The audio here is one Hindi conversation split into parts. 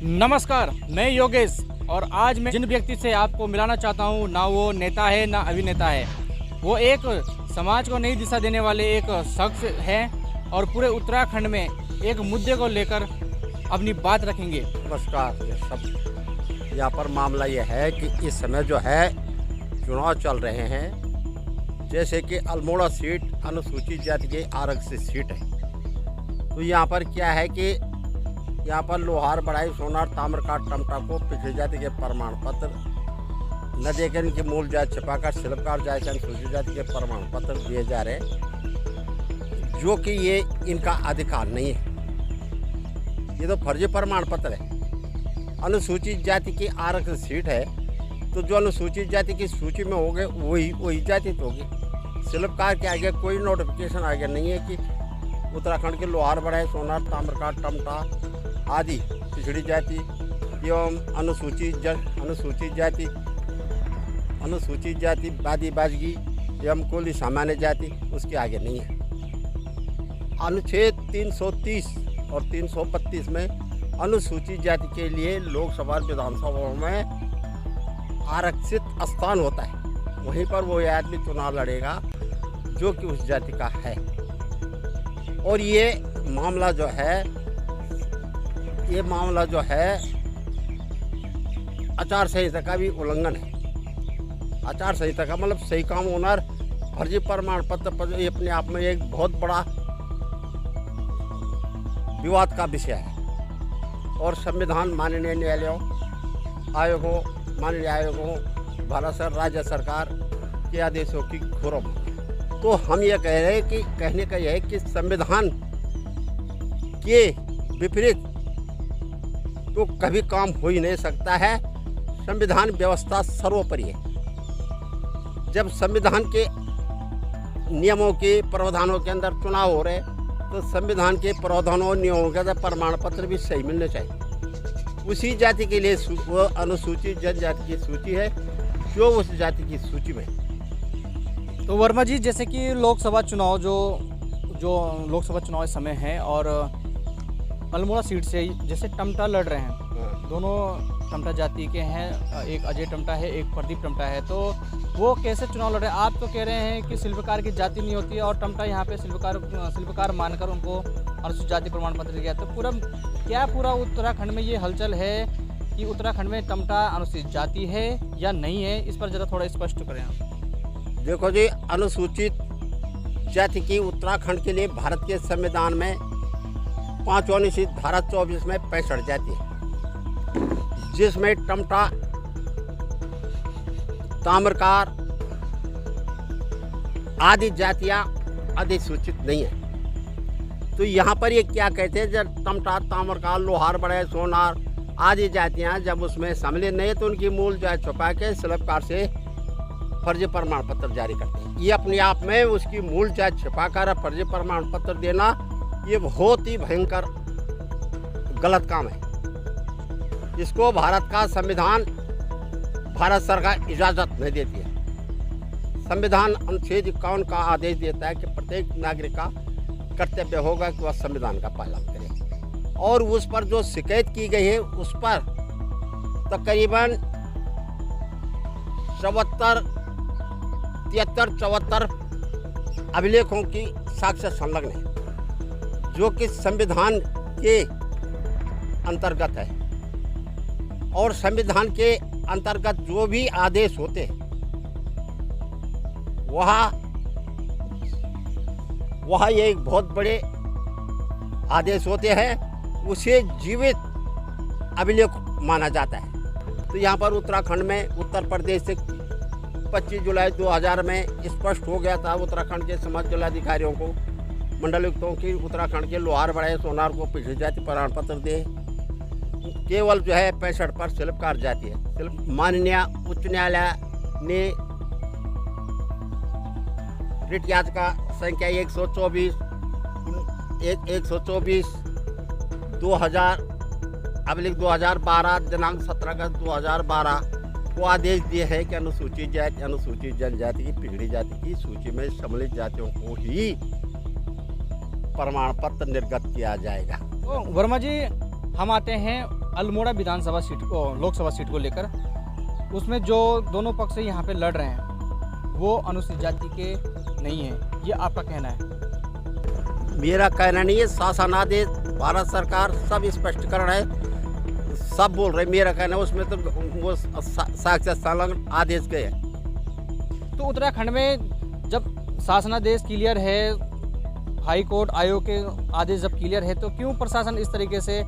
नमस्कार, मैं योगेश और आज मैं जिन व्यक्ति से आपको मिलाना चाहता हूँ ना वो नेता है ना अभिनेता है। वो एक समाज को नई दिशा देने वाले एक शख्स हैं और पूरे उत्तराखंड में एक मुद्दे को लेकर अपनी बात रखेंगे। नमस्कार। ये सब यहाँ पर मामला ये है कि इस समय जो है चुनाव चल रहे हैं, जैसे कि अल्मोड़ा सीट अनुसूचित जाति के आरक्षित सीट है। तो यहाँ पर क्या है कि यहाँ पर लोहार, बढ़ाई, सोनार, ताम्रकाट, टमटा को पिछड़ी जाति के प्रमाण पत्र न देकर इनकी मूल जाति छिपाकर शिल्पकार जाति अनुसूचित जाति के प्रमाण पत्र दिए जा रहे हैं, जो कि ये इनका अधिकार नहीं है। ये तो फर्जी प्रमाण पत्र है। अनुसूचित जाति की आरक्षित सीट है, तो जो अनुसूचित जाति की सूची में होंगे वही जाति तो होगी। शिल्पकार के आगे कोई नोटिफिकेशन आगे नहीं है कि उत्तराखंड के लोहार, बढ़ाई, सोनार, ताम्रकाट, टमटा आदि पिछड़ी जाति एवं अनुसूचित जाति बादी बाजगी एवं कोली सामान्य जाति उसके आगे नहीं है। अनुच्छेद 330 और 332 में अनुसूचित जाति के लिए लोकसभा विधानसभाओं में आरक्षित स्थान होता है। वहीं पर वो आदमी चुनाव लड़ेगा जो कि उस जाति का है। और ये मामला जो है आचार संहिता का भी उल्लंघन है। आचार संहिता का मतलब सही काम होना, फर्जी प्रमाण पत्र पर ये अपने आप में एक बहुत बड़ा विवाद का विषय है। और संविधान माननीय न्यायालयों, माननीय आयोगों, भारत सरकार, राज्य सरकार के आदेशों की घोर। तो हम ये कह रहे हैं कि कहने का यह है कि संविधान के विपरीत तो कभी काम हो ही नहीं सकता है। संविधान व्यवस्था सर्वोपरि है। जब संविधान के नियमों के प्रावधानों के अंदर चुनाव हो रहे तो संविधान के प्रावधानों और नियमों के अंदर प्रमाण पत्र भी सही मिलने चाहिए। उसी जाति के लिए वो अनुसूचित जनजाति की सूची है जो उस जाति की सूची में है। तो वर्मा जी, जैसे कि लोकसभा चुनाव जो लोकसभा चुनाव इस समय है और अल्मोड़ा सीट से जैसे टमटा लड़ रहे हैं, दोनों टमटा जाति के हैं, एक अजय टमटा है, एक प्रदीप टमटा है, तो वो कैसे चुनाव लड़ रहे हैं? आप तो कह रहे हैं कि शिल्पकार की जाति नहीं होती है और टमटा यहाँ पे शिल्पकार मानकर उनको अनुसूचित जाति प्रमाण पत्र दिया। तो पूरा उत्तराखंड में ये हलचल है कि उत्तराखंड में टमटा अनुसूचित जाति है या नहीं है, इस पर ज़रा थोड़ा स्पष्ट करें आप। देखो जी, अनुसूचित जाति की उत्तराखंड के लिए भारत के संविधान में 5वां अनुच्छेद धारा 24 में 65 जाति है, जिसमें टमटा, ताम्रकार आदि जातियां अधिसूचित नहीं है। तो यहाँ पर ये क्या कहते हैं, जब टमटा, ताम्रकार, लोहार, बढ़ई, सोनार आदि जातियां जब उसमें सम्मिलित नहीं है तो उनकी मूल जाति छुपा के शिल्पकार से फर्जी प्रमाण पत्र जारी करते हैं। ये अपने आप में उसकी मूल जाति छिपाकर फर्जी प्रमाण पत्र देना ये बहुत ही भयंकर गलत काम है। इसको भारत का संविधान, भारत सरकार इजाज़त नहीं देती है। संविधान अनुच्छेद 51 का आदेश देता है कि प्रत्येक नागरिक का कर्तव्य होगा कि वह संविधान का पालन करे। और उस पर जो शिकायत की गई है उस पर तकरीबन 73 अभिलेखों की साक्ष्य संलग्न है, जो कि संविधान के अंतर्गत है। और संविधान के अंतर्गत जो भी आदेश होते हैं वह एक बहुत बड़े आदेश होते हैं, उसे जीवित अभिलेख माना जाता है। तो यहाँ पर उत्तराखंड में उत्तर प्रदेश से 25 जुलाई 2000 में स्पष्ट हो गया था उत्तराखंड के समाज जिलाधिकारियों को, मंडलायुक्तों की उत्तराखंड के लोहार, बढ़ई, सोनार को पिछड़ी जाति प्रमाण पत्र दे। केवल जो है 65 पर शिल्पकार जाति है। माननीय उच्च न्यायालय ने रिट याचिका संख्या 124 2012 दिनांक 17 अगस्त 2012 को आदेश दिए हैं कि अनुसूचित जाति, अनुसूचित जनजाति की पिछड़ी जाति की सूची में सम्मिलित जातियों को ही प्रमाण पत्र निर्गत किया जाएगा। तो वर्मा जी, हम आते हैं अल्मोड़ा विधानसभा सीट को, लोकसभा सीट को लेकर, उसमें जो दोनों पक्ष यहाँ पे लड़ रहे हैं वो अनुसूचित जाति के नहीं है, ये आपका कहना है? मेरा कहना नहीं है, शासनादेश भारत सरकार सब स्पष्टीकरण है, सब बोल रहे। मेरा कहना है उसमें तो वो साक्षात संलग्न आदेश गए हैं। तो उत्तराखंड में जब शासनादेश क्लियर है, हाई कोर्ट आयोग के आदेश जब क्लियर है, तो क्यों प्रशासन इस तरीके से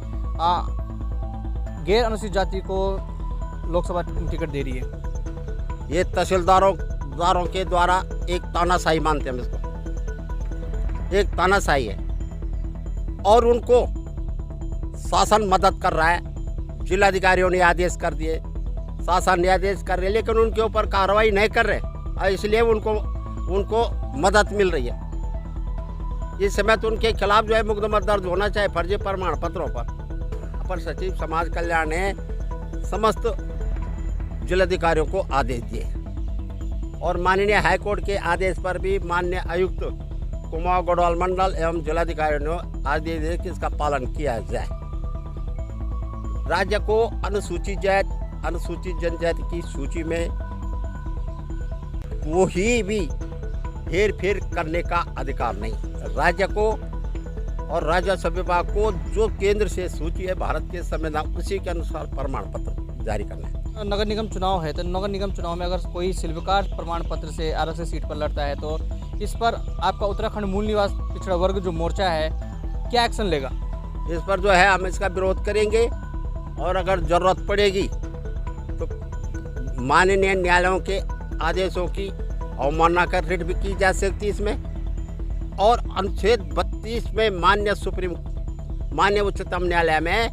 गैर अनुसूचित जाति को लोकसभा टिकट दे रही है? ये तहसीलदारों के द्वारा एक तानाशाही मानते हैं हम इसको, एक तानाशाही है। और उनको शासन मदद कर रहा है। जिलाधिकारियों ने आदेश कर दिए, शासन ने आदेश कर रहे, लेकिन उनके ऊपर कार्रवाई नहीं कर रहे और इसलिए उनको मदद मिल रही है। इस समय तो उनके खिलाफ जो है मुकदमा दर्ज होना चाहिए फर्जी प्रमाण पत्रों पर। अपर सचिव समाज कल्याण ने समस्त जिलाधिकारियों को आदेश दिए और माननीय हाईकोर्ट के आदेश पर भी माननीय आयुक्त कुमाऊं गढ़वाल मंडल एवं जिलाधिकारियों ने आदेश दिए कि इसका पालन किया जाए। राज्य को अनुसूचित जनजाति की सूची में कोई भी हेर फेर करने का अधिकार नहीं। राज्य को और राजस्व विभाग को जो केंद्र से सूची है भारत के संविधान उसी के अनुसार प्रमाण पत्र जारी करना है। नगर निगम चुनाव है, तो नगर निगम चुनाव में अगर कोई शिल्पकार प्रमाण पत्र से आरक्षित सीट पर लड़ता है तो इस पर आपका उत्तराखंड मूल निवास पिछड़ा वर्ग जो मोर्चा है क्या एक्शन लेगा? इस पर जो है हम इसका विरोध करेंगे और अगर जरूरत पड़ेगी तो माननीय न्यायालयों के आदेशों की अवमानना कर रिट भी की जा सकती है इसमें। और अनुच्छेद 32 में माननीय उच्चतम न्यायालय में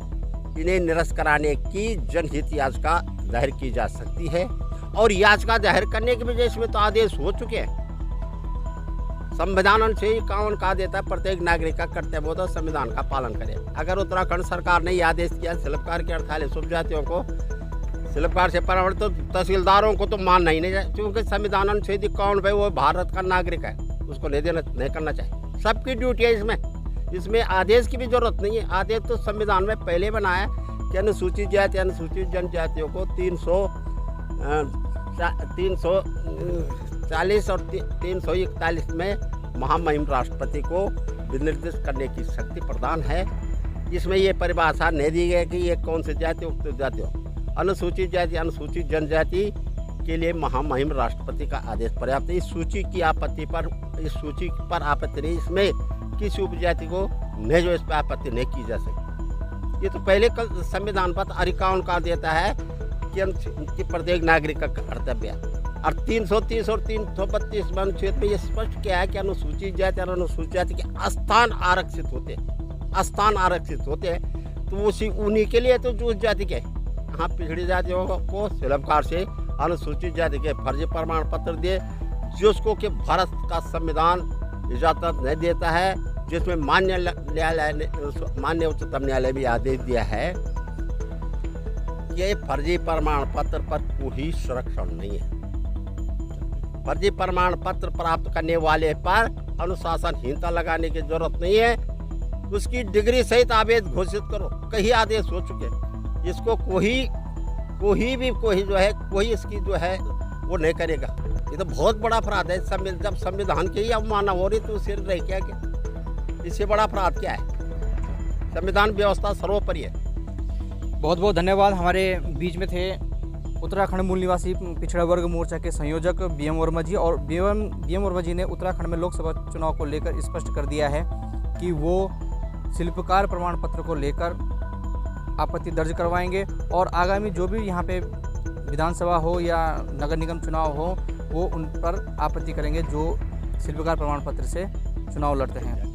इन्हें निरस्त कराने की जनहित याचिका दायर की जा सकती है। और याचिका दायर करने की वजह इसमें तो आदेश हो चुके हैं। संविधान अनुच्छेद 51 कहा देता है प्रत्येक नागरिक का कर्तव्य होता है संविधान का पालन करे। अगर उत्तराखंड सरकार ने यह आदेश किया शिल्पकार के 48 उपजातियों को शिल्पकार से परामर्श, तो तहसीलदारों को तो मानना ही नहीं चाहिए, क्योंकि संविधान अनुच्छेद 51 पे वो भारत का नागरिक है, उसको नहीं करना चाहिए। सबकी ड्यूटी है इसमें आदेश की भी जरूरत नहीं है। आदेश तो संविधान में पहले बनाया कि अनुसूचित जाति अनुसूचित जनजातियों को 340 और 341 में महामहिम राष्ट्रपति को विनिर्देश करने की शक्ति प्रदान है। इसमें ये परिभाषा नहीं दी गई कि ये कौन सी जाति उक्त जाति हो। अनुसूचित जाति अनुसूचित जनजाति के लिए महामहिम राष्ट्रपति का आदेश पर्याप्त है। इस सूची पर आपत्ति नहीं, इसमें किसी उपजाति को नहीं जो इस पर आपत्ति नहीं की जा सकती। ये तो पहले कल संविधान पर 51 का देता है कि प्रत्येक नागरिक का कर्तव्य है। और 330 और 332 अनुच्छेद में ये स्पष्ट किया है कि अनुसूचित जाति और अनुसूचित जाति के स्थान आरक्षित होते हैं तो उसी उन्हीं के लिए तो जो उस जाति के यहाँ पिछड़ी जातियों को शिल्पकार से अनुसूचित जाति के फर्जी प्रमाण पत्र दिए, जिसको कि भारत का संविधान इजाजत नहीं देता है, जिसमें माननीय उच्चतम न्यायालय भी आदेश दिया है कि फर्जी प्रमाण पत्र पर कोई संरक्षण नहीं है। फर्जी प्रमाण पत्र प्राप्त करने वाले पर अनुशासनहीनता लगाने की जरूरत नहीं है, उसकी डिग्री सहित आवेदन घोषित करो। कई आदेश हो चुके हैं, इसको कोई इसकी जो है वो नहीं करेगा। ये तो बहुत बड़ा अपराध है। जब संविधान की ही अवमानना हो रही तो सिर रह क्या इससे बड़ा अपराध क्या है? संविधान व्यवस्था सर्वोपरि है। बहुत बहुत धन्यवाद। हमारे बीच में थे उत्तराखंड मूल निवासी पिछड़ा वर्ग मोर्चा के संयोजक BM वर्मा जी। और BM वर्मा जी ने उत्तराखंड में लोकसभा चुनाव को लेकर स्पष्ट कर दिया है कि वो शिल्पकार प्रमाण पत्र को लेकर आपत्ति दर्ज करवाएंगे और आगामी जो भी यहाँ पे विधानसभा हो या नगर निगम चुनाव हो वो उन पर आपत्ति करेंगे जो शिल्पकार प्रमाण पत्र से चुनाव लड़ते हैं।